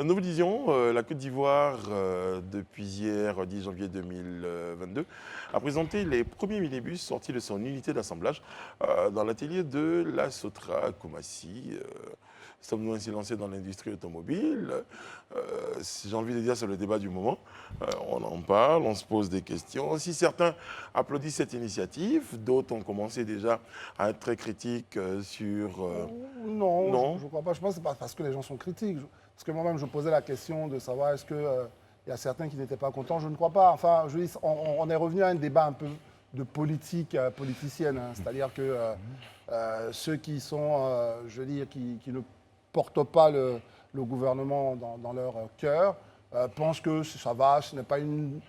Nous vous disions, la Côte d'Ivoire, depuis hier, 10 janvier 2022, a présenté les premiers minibus sortis de son unité d'assemblage dans l'atelier de la Sotra à Koumassi. Sommes-nous ainsi lancés dans l'industrie automobile? J'ai envie de dire, c'est le débat du moment. On en parle, on se pose des questions. Si certains applaudissent cette initiative, d'autres ont commencé déjà à être très critiques sur... Non, non. je ne crois pas. Je pense que ce n'est pas parce que les gens sont critiques. Parce que moi-même, je posais la question de savoir est-ce qu'il y a certains qui n'étaient pas contents. Je ne crois pas. Enfin, je dis, on est revenu à un débat un peu de politique politicienne. Hein. C'est-à-dire que ceux qui sont, je veux dire, qui ne portent pas le gouvernement dans leur cœur pensent que ça va, ce n'est pas une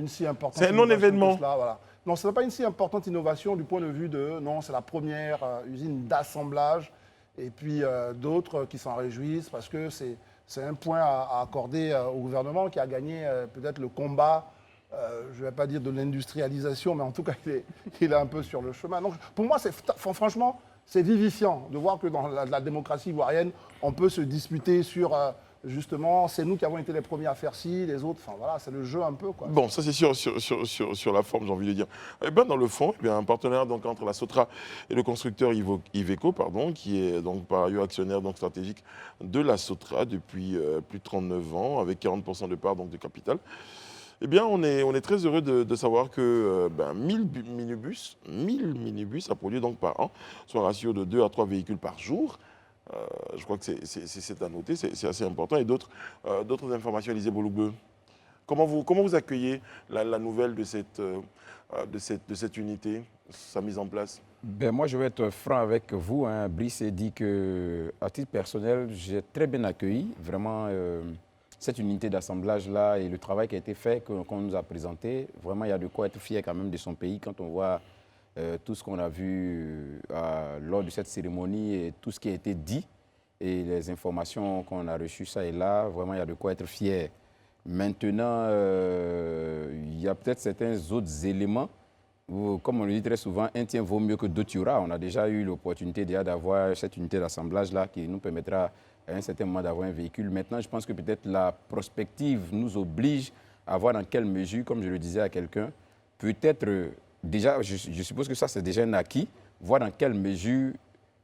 si importante C'est un innovation non-événement. que cela, voilà. Non, ce n'est pas une si importante innovation du point de vue de, non, c'est la première usine d'assemblage. Et puis d'autres qui s'en réjouissent parce que c'est un point à accorder au gouvernement qui a gagné peut-être le combat, je ne vais pas dire de l'industrialisation, mais en tout cas, il est un peu sur le chemin. Donc, pour moi, franchement, c'est vivifiant de voir que dans la démocratie ivoirienne, on peut se disputer sur, justement, c'est nous qui avons été les premiers à faire ci, les autres, enfin voilà, c'est le jeu un peu, quoi. Bon, ça c'est sur la forme, j'ai envie de dire. Eh ben, dans le fond, eh bien, un partenaire donc, entre la Sotra et le constructeur Iveco, pardon, qui est donc par ailleurs actionnaire donc, stratégique de la Sotra depuis plus de 39 ans, avec 40% de part donc, de capital. Eh bien, on est très heureux de savoir que 1000 minibus à produire donc par an, soit un ratio de 2 à 3 véhicules par jour. Je crois que c'est à noter, c'est assez important. Et d'autres informations, Élisée Bouloubeu. Comment vous accueillez la nouvelle de cette unité, sa mise en place? Ben moi, je vais être franc avec vous. Hein. Brice a dit que, à titre personnel, j'ai très bien accueilli vraiment cette unité d'assemblage-là et le travail qui a été fait, qu'on nous a présenté. Vraiment, il y a de quoi être fier quand même de son pays quand on voit tout ce qu'on a vu lors de cette cérémonie et tout ce qui a été dit et les informations qu'on a reçues, ça et là. Vraiment, il y a de quoi être fier. Maintenant, il y a peut-être certains autres éléments où, comme on le dit très souvent, un tien vaut mieux que deux tueras. On a déjà eu l'opportunité d'avoir cette unité d'assemblage-là qui nous permettra à un certain moment d'avoir un véhicule. Maintenant, je pense que peut-être la prospective nous oblige à voir dans quelle mesure, comme je le disais à quelqu'un, peut-être déjà, je suppose que ça c'est déjà un acquis, voir dans quelle mesure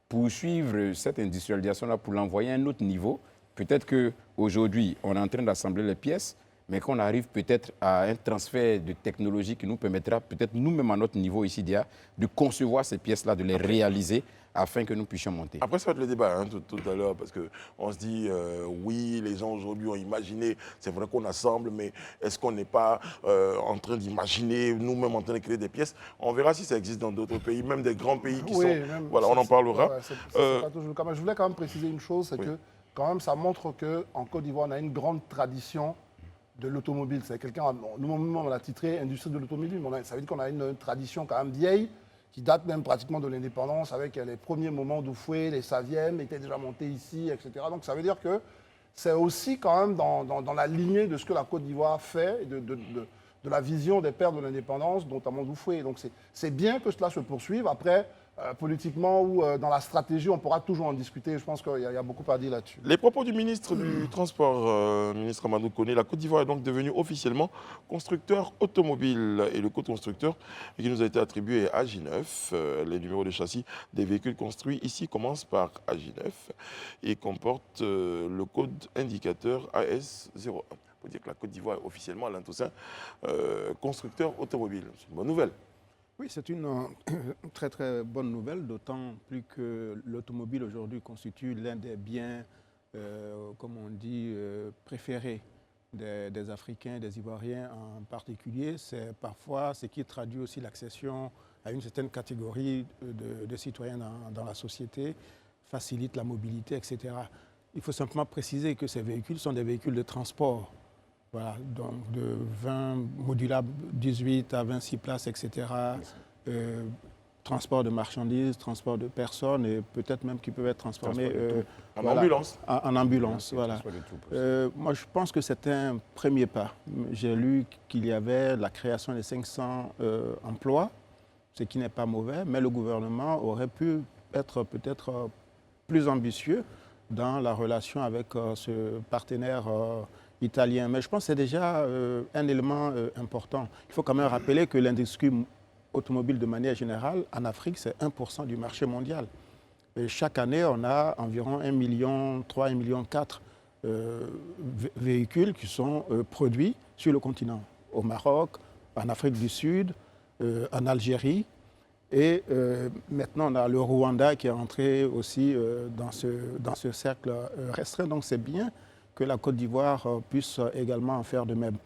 poursuivre cette industrialisation-là pour l'envoyer à un autre niveau. Peut-être qu'aujourd'hui, on est en train d'assembler les pièces, mais qu'on arrive peut-être à un transfert de technologie qui nous permettra peut-être nous-mêmes à notre niveau ici de concevoir ces pièces-là, de les réaliser afin que nous puissions monter. Après, ça va être le débat tout à l'heure, parce qu'on se dit, oui, les gens aujourd'hui ont imaginé, c'est vrai qu'on assemble, mais est-ce qu'on n'est pas en train d'imaginer, nous-mêmes en train de créer des pièces? On verra si ça existe dans d'autres pays, même des grands pays qui sont... Même, voilà, on en parlera. Ouais, c'est pas toujours le cas. Mais je voulais quand même préciser une chose, c'est que quand même, ça montre qu'en Côte d'Ivoire, on a une grande tradition de l'automobile. C'est quelqu'un, nous-mêmes, on l'a titré industrie de l'automobile, mais ça veut dire qu'on a une tradition quand même vieille, qui date même pratiquement de l'indépendance, avec les premiers moments d'Oufoué, les Savièmes étaient déjà montés ici, etc. Donc ça veut dire que c'est aussi quand même dans la lignée de ce que la Côte d'Ivoire fait, et de la vision des pères de l'indépendance, notamment d'Oufoué. Donc c'est bien que cela se poursuive. Après, politiquement ou dans la stratégie, on pourra toujours en discuter. Je pense qu'il y a beaucoup à dire là-dessus. Les propos du ministre du Transport, ministre Amadou Koné, la Côte d'Ivoire est donc devenue officiellement constructeur automobile. Et le code constructeur qui nous a été attribué est AJ9. Les numéros de châssis des véhicules construits ici commencent par AJ9 et comportent le code indicateur AS01. Pour dire que la Côte d'Ivoire est officiellement, Alain Toussaint, constructeur automobile. C'est une bonne nouvelle. Oui, c'est une très très bonne nouvelle, d'autant plus que l'automobile aujourd'hui constitue l'un des biens, comme on dit, préférés des Africains, des Ivoiriens en particulier. C'est parfois ce qui traduit aussi l'accession à une certaine catégorie de citoyens dans la société, facilite la mobilité, etc. Il faut simplement préciser que ces véhicules sont des véhicules de transport. Voilà, donc de 20 modulables, 18 à 26 places, etc. Transport de marchandises, transport de personnes et peut-être même qui peuvent être transformés en ambulance. En ambulance, voilà. Moi, je pense que c'est un premier pas. J'ai lu qu'il y avait la création de 500 emplois, ce qui n'est pas mauvais, mais le gouvernement aurait pu être peut-être plus ambitieux dans la relation avec ce partenaire italien. Mais je pense que c'est déjà un élément important. Il faut quand même rappeler que l'industrie automobile de manière générale, en Afrique, c'est 1% du marché mondial. Et chaque année, on a environ 1,3 million, 1,4 million véhicules qui sont produits sur le continent, au Maroc, en Afrique du Sud, en Algérie. Et maintenant, on a le Rwanda qui est entré aussi dans ce cercle restreint. Donc c'est bien que la Côte d'Ivoire puisse également en faire de même.